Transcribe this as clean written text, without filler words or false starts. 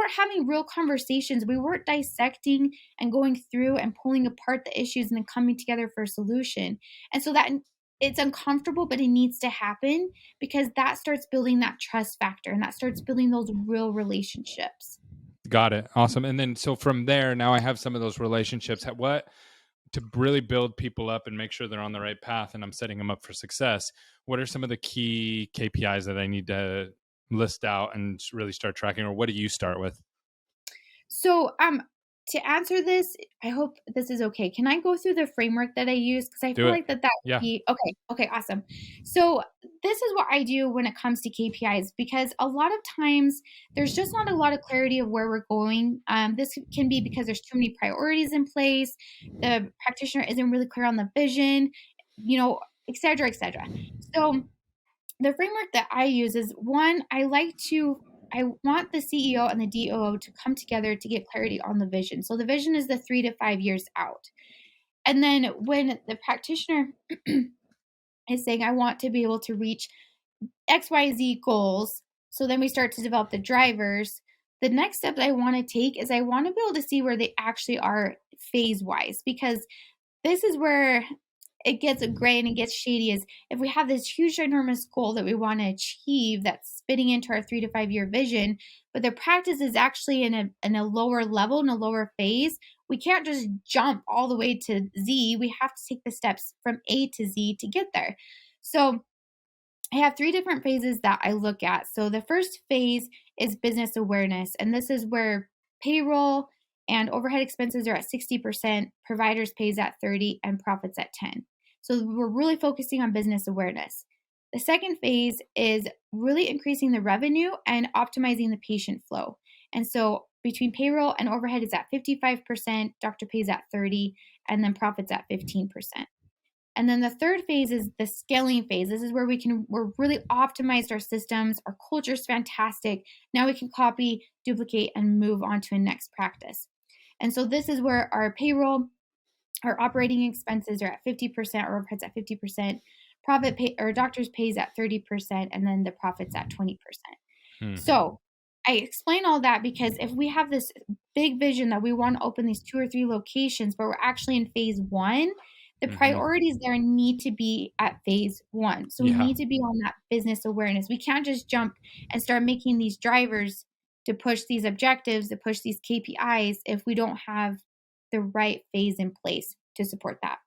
weren't having real conversations. We weren't dissecting and going through and pulling apart the issues and then coming together for a solution. And so that it's uncomfortable, but it needs to happen because that starts building that trust factor and that starts building those real relationships. Got it. Awesome. And then, so from there, now I have some of those relationships. What to really build people up and make sure they're on the right path and I'm setting them up for success? What are some of the key KPIs that I need to list out and really start tracking, or what do you start with? So, to answer this, I hope this is okay. Can I go through the framework that I use? Because I Do feel it. like that would Yeah. be okay. Okay, awesome. So this is what I do when it comes to KPIs because a lot of times there's just not a lot of clarity of where we're going. This can be because there's too many priorities in place. The practitioner isn't really clear on the vision, et cetera, et cetera. So the framework that I use is one, I want the CEO and the DOO to come together to get clarity on the vision. So the vision is the 3 to 5 years out. And then when the practitioner is saying, I want to be able to reach XYZ goals, so then we start to develop the drivers. The next step that I want to take is I want to be able to see where they actually are phase wise, because this is where it gets gray and it gets shady is if we have this huge enormous goal that we want to achieve that's fitting into our 3 to 5 year vision, but the practice is actually in a lower level, in a lower phase. We can't just jump all the way to Z. We have to take the steps from A to Z to get there. So I have 3 different phases that I look at. So the first phase is business awareness, and this is where payroll and overhead expenses are at 60%, providers pays at 30, and profits at 10. So we're really focusing on business awareness. The second phase is really increasing the revenue and optimizing the patient flow. And so between payroll and overhead is at 55%, doctor pays at 30, and then profits at 15%. And then the third phase is the scaling phase. This is where we're really optimized our systems. Our culture is fantastic. Now we can copy, duplicate, and move on to a next practice. And so this is where our payroll, our operating expenses are at 50%, our overheads at 50%, profit pay or doctors pays at 30%, and then the profits at 20%. Mm-hmm. So I explain all that because if we have this big vision that we want to open these 2 or 3 locations, but we're actually in phase 1, the priorities there need to be at phase 1. So we need to be on that business awareness. We can't just jump and start making these drivers to push these objectives, to push these KPIs if we don't have the right phase in place to support that.